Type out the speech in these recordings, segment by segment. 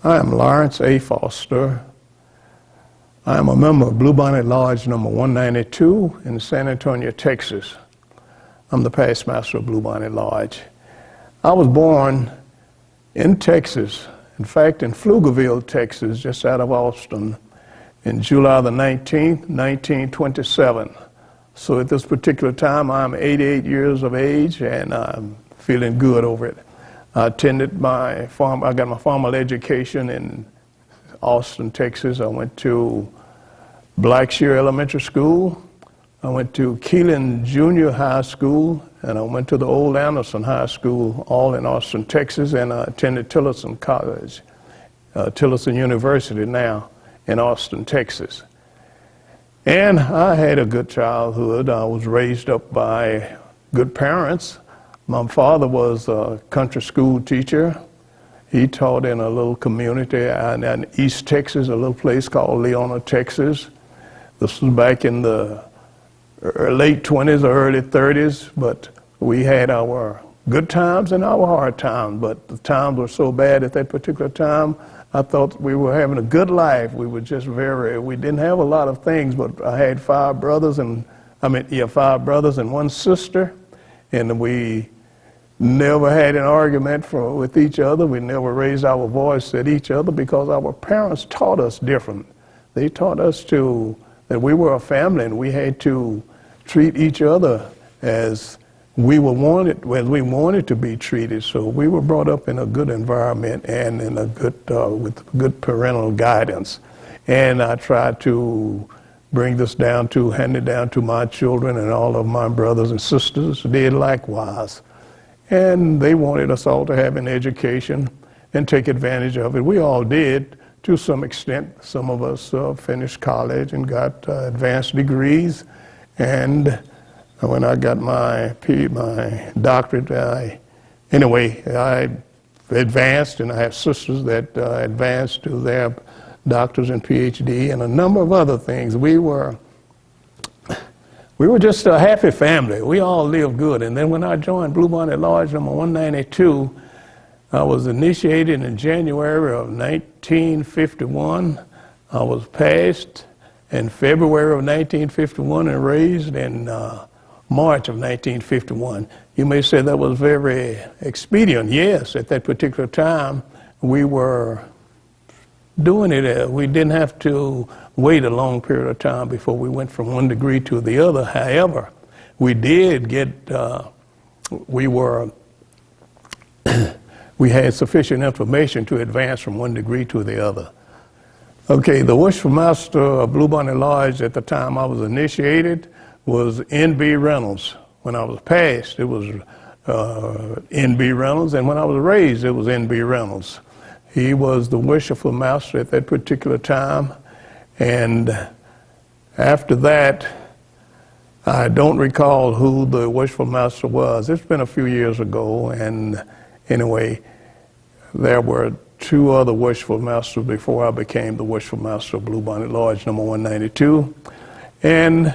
I am Lawrence A. Foster. I am a member of Blue Bonnet Lodge number 192 in San Antonio, Texas. I'm the past master of Blue Bonnet Lodge. I was born in Texas, in fact in Pflugerville, Texas, just out of Austin, in July the 19th, 1927. So at this particular time, I'm 88 years of age, and I'm feeling good over it. I attended I got my formal education in Austin, Texas. I went to Blackshear Elementary School. I went to Keelan Junior High School, and I went to the Old Anderson High School, all in Austin, Texas, and I attended Tillerson College, Tillerson University now in Austin, Texas. And I had a good childhood. I was raised up by good parents. My father was a country school teacher. He taught in a little community in East Texas, a little place called Leona, Texas. This was back in the late 20s or early 30s, but we had our good times and our hard times, but the times were so bad at that particular time, I thought we were having a good life. We were just we didn't have a lot of things, but I had five brothers and one sister, and we never had an argument with each other. We never raised our voice at each other because our parents taught us different. They taught us that we were a family and we had to treat each other as we wanted to be treated. So we were brought up in a good environment and in a with good parental guidance. And I tried to bring this hand it down to my children, and all of my brothers and sisters did likewise. And they wanted us all to have an education and take advantage of it. We all did to some extent. Some of us finished college and got advanced degrees. And when I got my doctorate, I advanced, and I have sisters that advanced to their doctors and PhD and a number of other things. We were just a happy family. We all lived good. And then when I joined Blue Bonnet Lodge number 192, I was initiated in January of 1951. I was passed in February of 1951 and raised in March of 1951. You may say that was very expedient. Yes, at that particular time, we were doing it. We didn't have to wait a long period of time before we went from one degree to the other. However, we did get, we had sufficient information to advance from one degree to the other. Okay, the worshipful master of Blue Bonnet Lodge at the time I was initiated was N.B. Reynolds. When I was passed, it was N.B. Reynolds, and when I was raised, it was N.B. Reynolds. He was the worshipful master at that particular time. And after that, I don't recall who the worshipful master was. It's been a few years ago, and anyway, there were two other worshipful masters before I became the worshipful master of Blue Bonnet Lodge number 192. And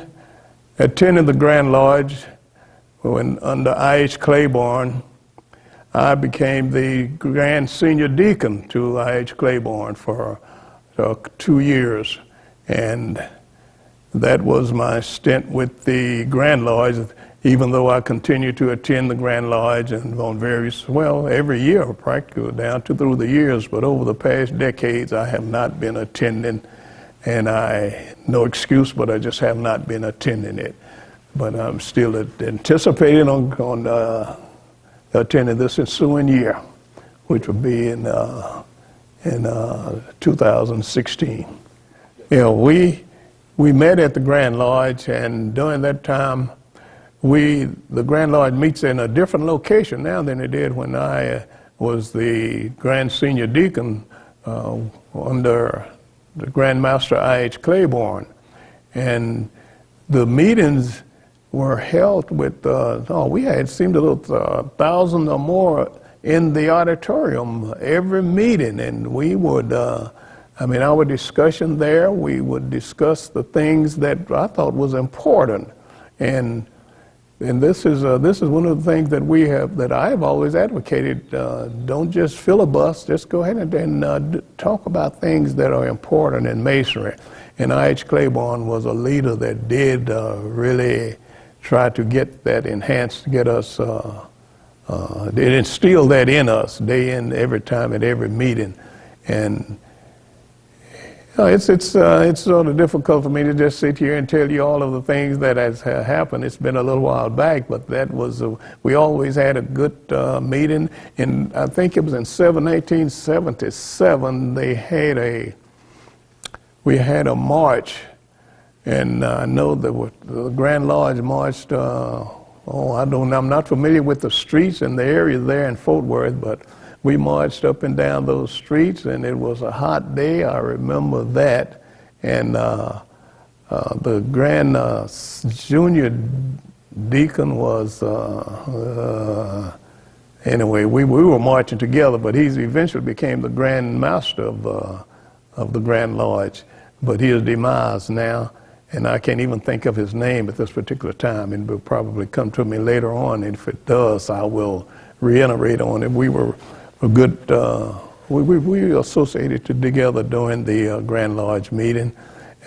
attended the Grand Lodge under I.H. Claiborne. I became the Grand Senior Deacon to I.H. Claiborne for 2 years. And that was my stint with the Grand Lodge, even though I continued to attend the Grand Lodge and on every year practically down through the years. But over the past decades, I have not been attending, and no excuse, but I just have not been attending it. But I'm still anticipating on attending this ensuing year, which will be in 2016. You know, we met at the Grand Lodge, and during that time, the Grand Lodge meets in a different location now than it did when I was the Grand Senior Deacon under the Grand Master I.H. Claiborne. And the meetings were held with, we had seemed a little 1,000 or more in the auditorium every meeting, and we would, our discussion there, we would discuss the things that I thought was important. And And this is one of the things that I have always advocated. Don't just filibuster. Just go ahead and talk about things that are important in Masonry. And I.H. Claiborne was a leader that did really try to get that enhanced, get us, it instilled that in us day in, every time, at every meeting. And it's sort of difficult for me to just sit here and tell you all of the things that has happened. It's been a little while back, but that was we always had a good meeting. And I think it was in 1877 we had a march, and I know that the Grand Lodge marched. I'm not familiar with the streets in the area there in Fort Worth, but we marched up and down those streets, and it was a hot day. I remember that. And the Grand Junior Deacon was, anyway, we were marching together, but he eventually became the Grand Master of the Grand Lodge. But his demise now, and I can't even think of his name at this particular time, and it will probably come to me later on, and if it does, I will reiterate on it. We were a good, we associated together during the Grand Lodge meeting,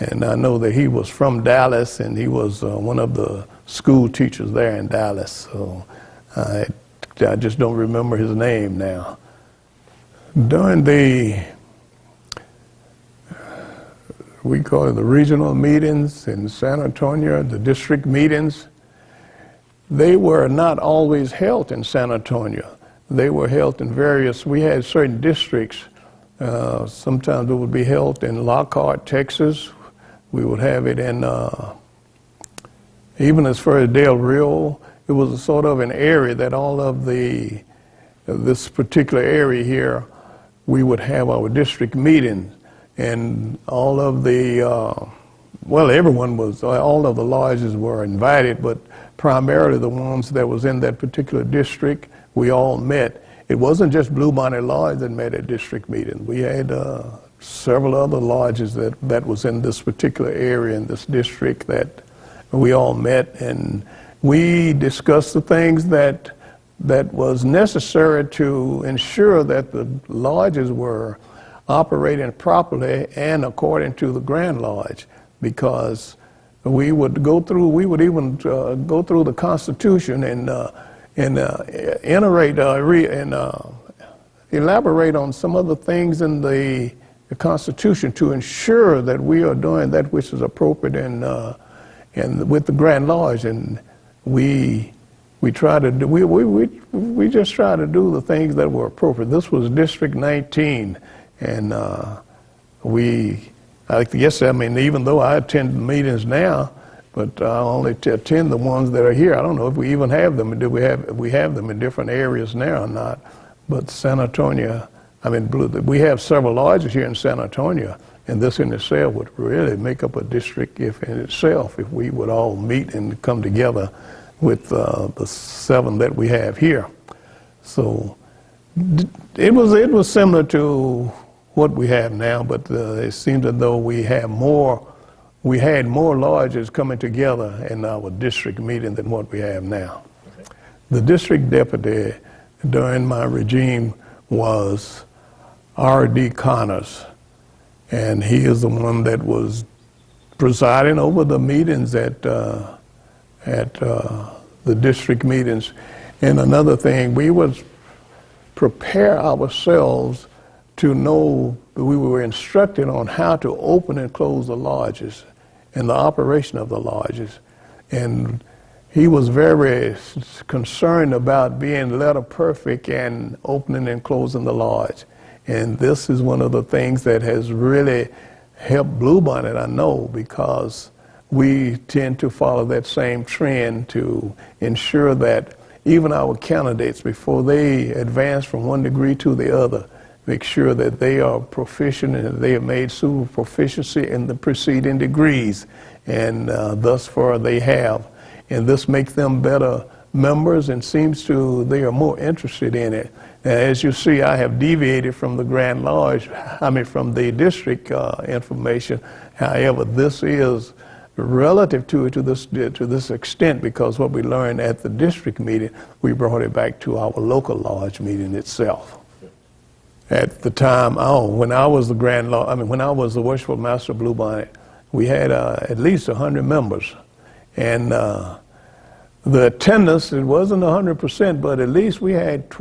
and I know that he was from Dallas, and he was one of the school teachers there in Dallas, so I just don't remember his name now. During we call it the regional meetings in San Antonio, the district meetings, they were not always held in San Antonio. They were held in we had certain districts. Sometimes it would be held in Lockhart, Texas. We would have it in, even as far as Del Rio, it was a sort of an area that all of this particular area here, we would have our district meetings. And all of everyone was, all of the lodges were invited, but primarily the ones that was in that particular district, we all met. It wasn't just Bluebonnet Lodge that met at district meetings. We had several other lodges that was in this particular area, in this district, that we all met, and we discussed the things that was necessary to ensure that the lodges were operating properly and according to the Grand Lodge, because we would even go through the Constitution and elaborate on some of the things in the Constitution to ensure that we are doing that which is appropriate and with the Grand Lodge. And we try to do, we just try to do the things that were appropriate. This was District 19. And even though I attend meetings now, but I only attend the ones that are here. I don't know if we even have them. We have them in different areas now or not. But San Antonio, we have several lodges here in San Antonio, and this in itself would really make up a district if we would all meet and come together with the 7 that we have here. So it was similar to what we have now, but it seems as though we had more lodges coming together in our district meeting than what we have now. Okay. The district deputy during my regime was R.D. Connors, and he is the one that was presiding over the meetings at the district meetings. And another thing, we would prepare ourselves to know that we were instructed on how to open and close the lodges and the operation of the lodges. And he was very concerned about being letter perfect and opening and closing the lodge. And this is one of the things that has really helped Bluebonnet, I know, because we tend to follow that same trend to ensure that even our candidates, before they advance from one degree to the other, make sure that they are proficient and they have made super proficiency in the preceding degrees, and thus far they have. And this makes them better members, and seems to they are more interested in it. As you see, I have deviated from the Grand Lodge, from the district information. However, this is relative to it to this extent, because what we learned at the district meeting, we brought it back to our local lodge meeting itself. At the time, when I was the when I was the worshipful master of Blue Bonnet, we had at least 100 members, and the attendance, it wasn't 100%, but at least we had say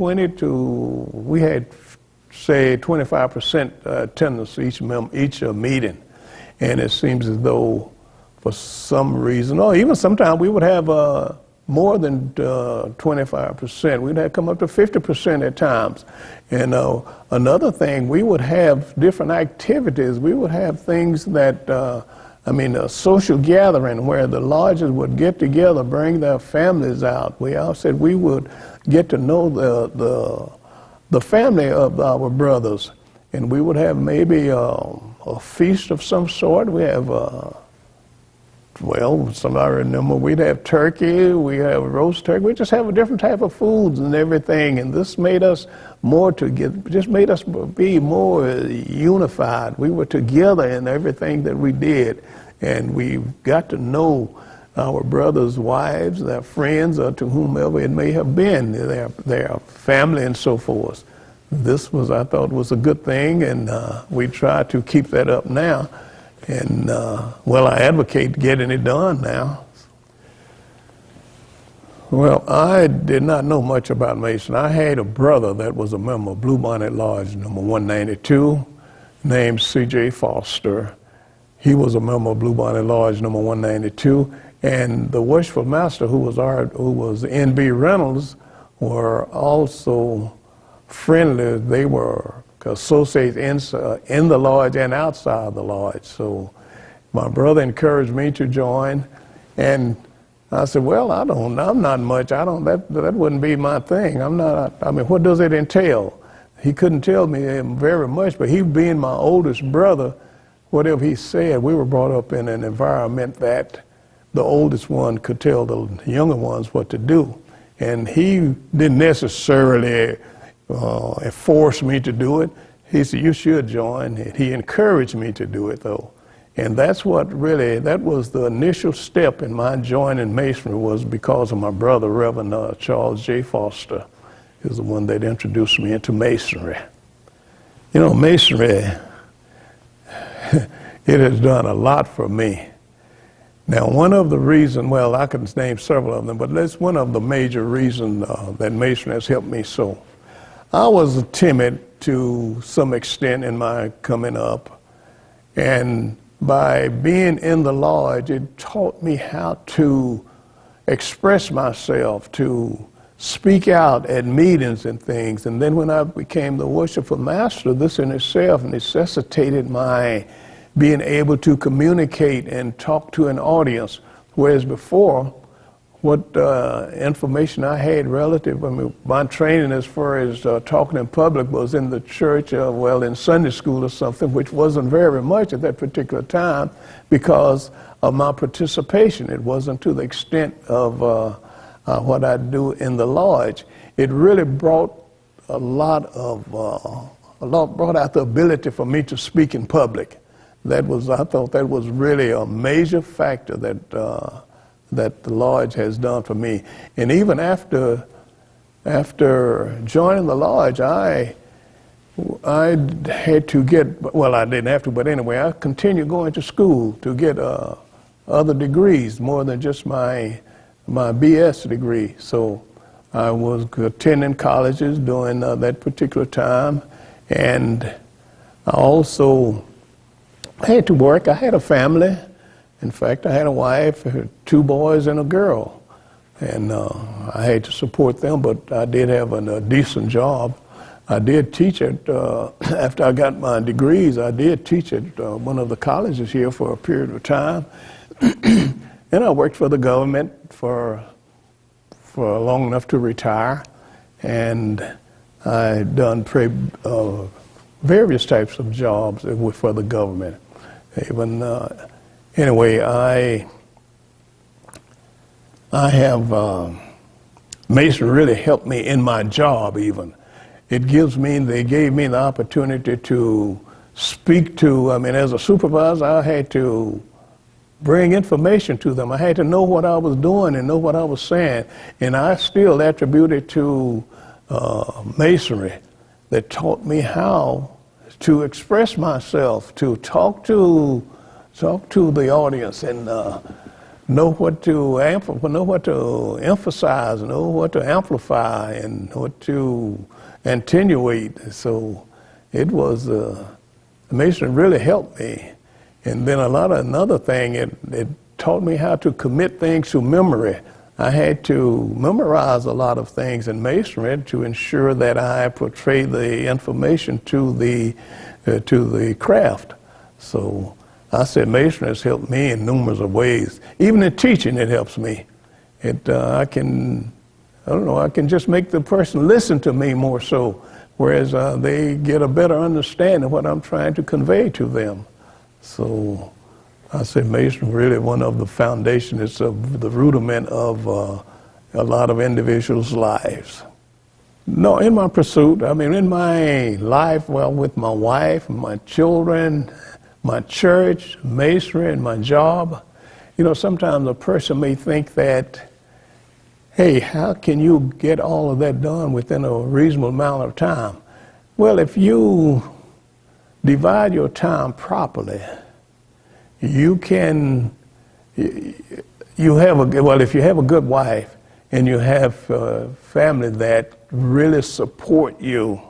25% attendance each meeting, and it seems as though for some reason, or even sometimes we would have more than 25%. We'd have come up to 50% at times. And another thing, we would have different activities. We would have things that, a social gathering where the lodges would get together, bring their families out. We all said we would get to know the family of our brothers, and we would have maybe a feast of some sort. We have somebody remember, we'd have turkey, we have roast turkey, we just have a different type of foods and everything, and this made us made us be more unified. We were together in everything that we did, and we got to know our brothers' wives, their friends, or to whomever it may have been, their family and so forth. This I thought was a good thing, and we try to keep that up now. And, I advocate getting it done now. Well, I did not know much about Mason. I had a brother that was a member of Blue Bonnet Lodge number 192, named C.J. Foster. He was a member of Blue Bonnet Lodge number 192. And the worshipful master, who was N.B. Reynolds, were also friendly. They were associates in the lodge and outside the lodge. So my brother encouraged me to join, and I said, well, I'm not much. That wouldn't be my thing. What does it entail? He couldn't tell me very much, but he being my oldest brother, whatever he said, we were brought up in an environment that the oldest one could tell the younger ones what to do. And he didn't necessarily forced me to do it. He said, you should join. He encouraged me to do it, though. And that was the initial step in my joining Masonry, was because of my brother, Reverend Charles J. Foster. He was the one that introduced me into Masonry. You know, Masonry, it has done a lot for me. Now, one of the reasons, I can name several of them, but that's one of the major reasons that Masonry has helped me so. I was timid to some extent in my coming up, and by being in the lodge, it taught me how to express myself, to speak out at meetings and things. And then when I became the worshipful master, this in itself necessitated my being able to communicate and talk to an audience, whereas before, what information I had relative, my training as far as talking in public was in the church, in Sunday school or something, which wasn't very much at that particular time because of my participation. It wasn't to the extent of what I do in the lodge. It really brought brought out the ability for me to speak in public. I thought that was really a major factor that the lodge has done for me. And even after joining the lodge, I had to get, I didn't have to, but anyway, I continued going to school to get other degrees, more than just my BS degree. So I was attending colleges during that particular time, and I also had to work. I had a family. In fact, I had a wife, 2 boys and a girl, and I had to support them, but I did have a decent job. I did teach after I got my degrees, I did teach at one of the colleges here for a period of time. And I worked for the government for long enough to retire, and I done various types of jobs for the government. Even anyway, I have Mason really helped me in my job. Even they gave me the opportunity to speak to. As a supervisor, I had to bring information to them. I had to know what I was doing and know what I was saying. And I still attribute it to Masonry that taught me how to express myself, to talk to the audience, and know what to emphasize, know what to amplify, and what to attenuate. So it was, Masonry really helped me. And then another thing, it taught me how to commit things to memory. I had to memorize a lot of things in Masonry to ensure that I portray the information to the craft. So I said Masonry has helped me in numerous of ways. Even in teaching, it helps me. I can just make the person listen to me more so, whereas they get a better understanding of what I'm trying to convey to them. So I say Masonry really one of the foundations. It's the rudiment of a lot of individuals' lives. No, in my pursuit, in my life, well, with my wife, my children, my church, Masonry, and my job, sometimes a person may think that, hey, how can you get all of that done within a reasonable amount of time? Well, if you divide your time properly, if you have a good wife and you have family that really support you,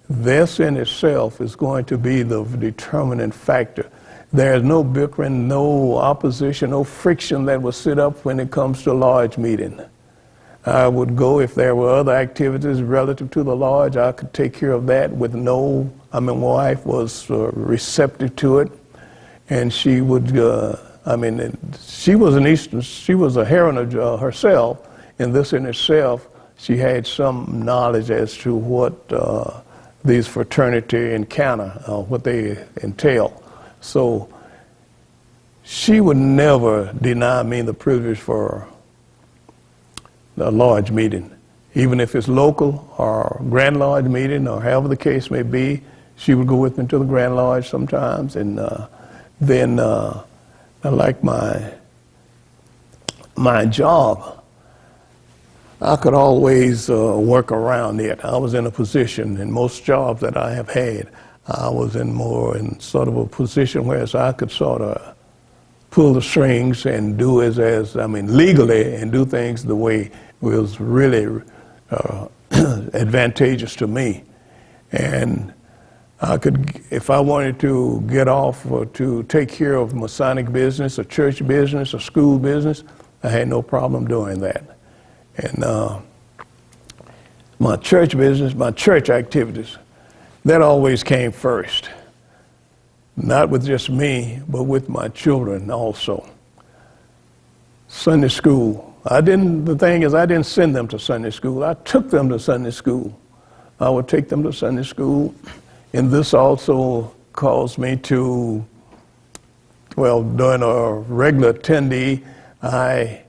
this in itself is going to be the determining factor. There's no bickering, no opposition, no friction that will sit up when it comes to a lodge meeting. I would go if there were other activities relative to the lodge. I could take care of that with my wife was receptive to it, and she would. She was a heron herself, and this in itself, she had some knowledge as to what these fraternity encounter, what they entail. So she would never deny me the privilege for a lodge meeting, even if it's local or Grand Lodge meeting or however the case may be. She would go with me to the Grand Lodge sometimes, and then like my job, I could always work around it. I was in a position in most jobs that I have had, I was in sort of a position where I could sort of pull the strings and do legally, and do things the way was really advantageous to me. And I could, if I wanted to get off or to take care of Masonic business, a church business, a school business, I had no problem doing that. And my church business, my church activities, that always came first. Not with just me, but with my children also. Sunday school. The thing is, I didn't send them to Sunday school. I took them to Sunday school. I would take them to Sunday school. And this also caused me to, during a regular attendee, I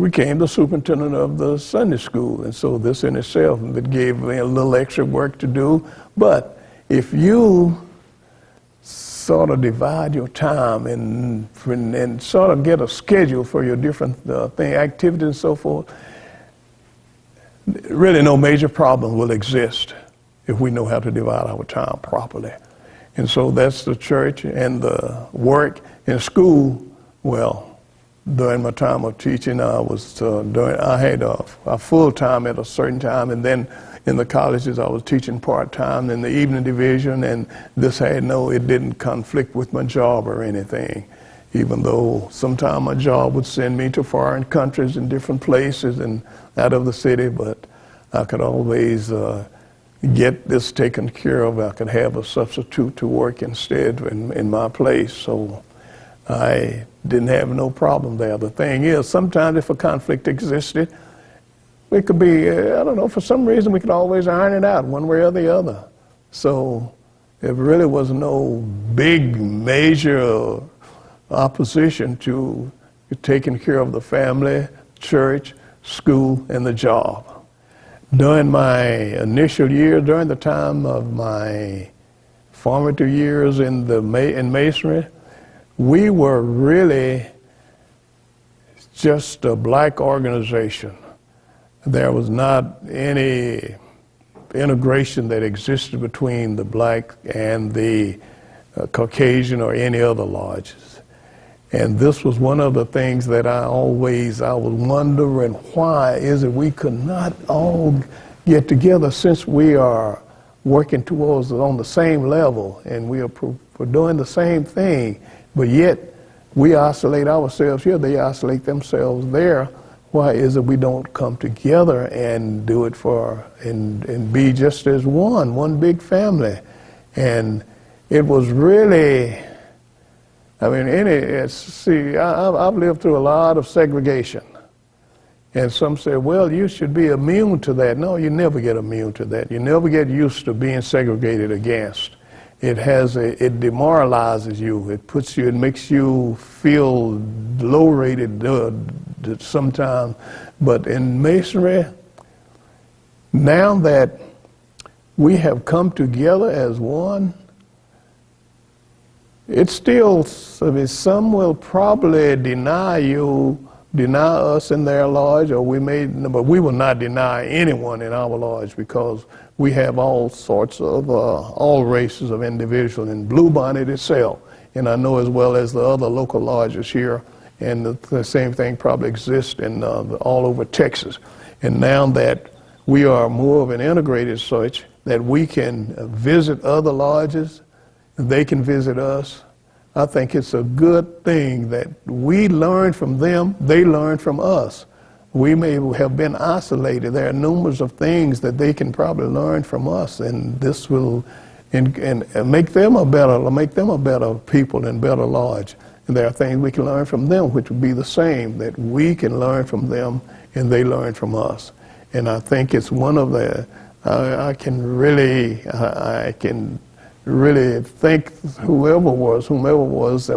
became the superintendent of the Sunday school. And so this in itself, it gave me a little extra work to do. But if you sort of divide your time and sort of get a schedule for your different activities and so forth, really no major problem will exist if we know how to divide our time properly. And so that's the church and the work. In school, during my time of teaching, I had a full time at a certain time, and then in the colleges I was teaching part-time in the evening division, and it didn't conflict with my job or anything, even though sometimes my job would send me to foreign countries and different places and out of the city, but I could always get this taken care of. I could have a substitute to work instead in my place, so I didn't have no problem there. The thing is, sometimes if a conflict existed, it could be, for some reason we could always iron it out one way or the other. So it really was no big, major opposition to taking care of the family, church, school, and the job. During my initial year, during the time of my formative years in Masonry, we were really just a black organization. There was not any integration that existed between the black and the Caucasian or any other lodges. And this was one of the things that I was wondering, why is it we could not all get together, since we are working towards on the same level and we're doing the same thing, but yet we isolate ourselves here, they isolate themselves there. Why is it we don't come together and do it and be just as one big family? And it was really, I mean, I've lived through a lot of segregation. And some say, well, you should be immune to that. No, you never get immune to that. You never get used to being segregated against. It demoralizes you. It makes you feel low-rated sometimes. But in Masonry, now that we have come together as one, it's still, some will probably deny us in their lodge, but we will not deny anyone in our lodge, because we have all sorts of, all races of individuals in Blue Bonnet itself. And I know as well as the other local lodges here, and the same thing probably exists in all over Texas. And now that we are more of an integrated such, that we can visit other lodges, they can visit us. I think it's a good thing that we learn from them, they learn from us. We may have been isolated. There are numerous of things that they can probably learn from us, and this will and make them a better people and better lodge. And there are things we can learn from them which would be the same, that we can learn from them and they learn from us. And I think it's one of the, I can really thank whomever was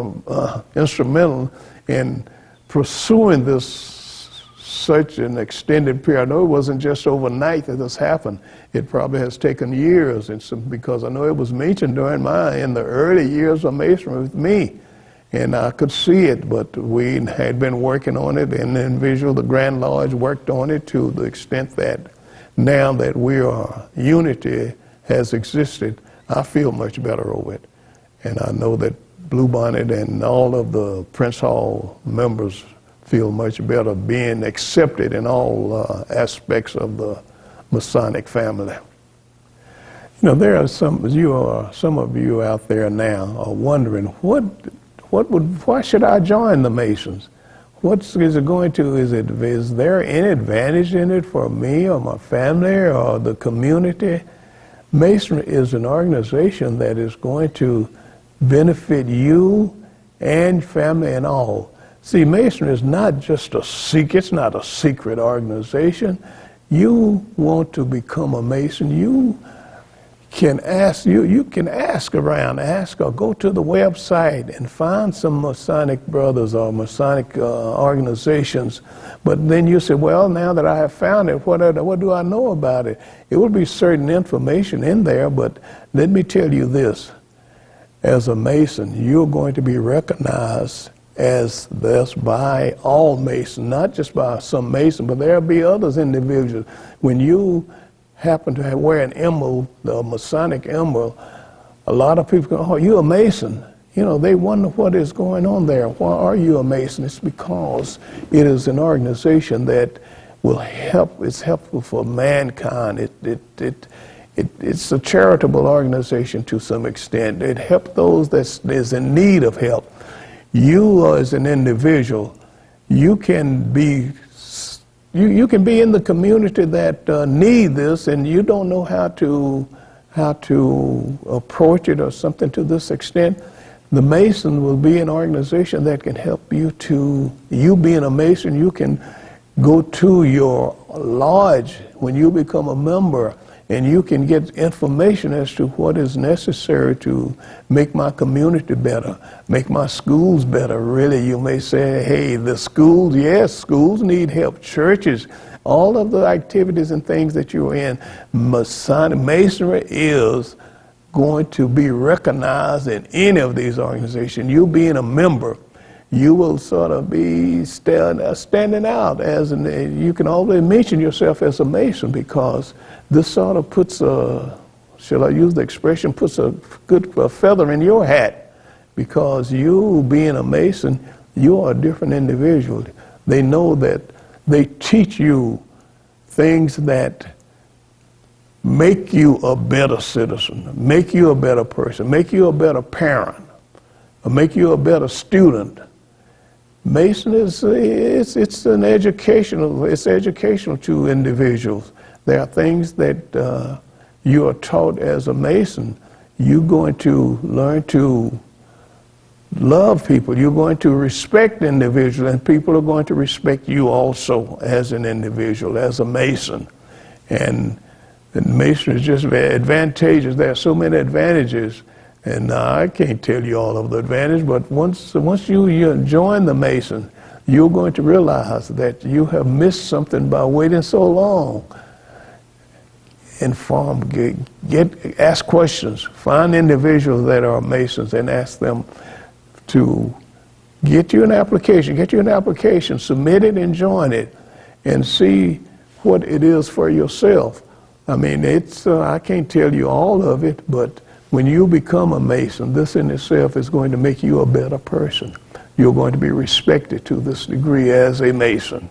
instrumental in pursuing this such an extended period. I know it wasn't just overnight that this happened. It probably has taken years, because I know it was mentioned in the early years of Masonry with me, and I could see it, but we had been working on it, and the individual, the Grand Lodge, worked on it to the extent that now that unity has existed, I feel much better over it. And I know that Blue Bonnet and all of the Prince Hall members feel much better being accepted in all aspects of the Masonic family. You know, there are some of you out there now are wondering, why should I join the Masons? Is there any advantage in it for me or my family or the community? Masonry is an organization that is going to benefit you and family and all. See, Masonry is not just it's not a secret organization. You want to become a Mason, you can ask around, or go to the website and find some Masonic brothers or Masonic organizations. But then you say, well, now that I have found it, what do I know about it? It will be certain information in there, but let me tell you this. As a Mason, you're going to be recognized as this by all Masons, not just by some Mason, but there'll be others individuals. When you happen to wear an emerald, the Masonic emerald, a lot of people go, oh, you're a Mason. You know, they wonder what is going on there. Why are you a Mason? It's because it is an organization that will help. It's helpful for mankind. It's a charitable organization to some extent. It helps those that is in need of help. You as an individual, you can be in the community that need this, and you don't know how to approach it or something to this extent. The Mason will be an organization that can help you you being a Mason, you can go to your lodge when you become a member, and you can get information as to what is necessary to make my community better, make my schools better. Really, you may say, hey, the schools, yes, schools need help, churches, all of the activities and things that you're in. Masonry is going to be recognized in any of these organizations. You being a member, you will sort of be standing out as you can always mention yourself as a Mason, because this sort of puts a, shall I use the expression, puts a good feather in your hat, because you being a Mason, you are a different individual. They know that they teach you things that make you a better citizen, make you a better person, make you a better parent, or make you a better student. Mason is it's educational to individuals. There are things that you are taught as a Mason. You're going to learn to love people. You're going to respect individuals, and people are going to respect you also as an individual, as a Mason. And Mason is just very advantageous. There are so many advantages. And I can't tell you all of the advantages, but once you join the Mason, you're going to realize that you have missed something by waiting so long. Inform, ask questions, find individuals that are Masons and ask them to get you an application, submit it and join it, and see what it is for yourself. I mean, I can't tell you all of it, but when you become a Mason, this in itself is going to make you a better person. You're going to be respected to this degree as a Mason.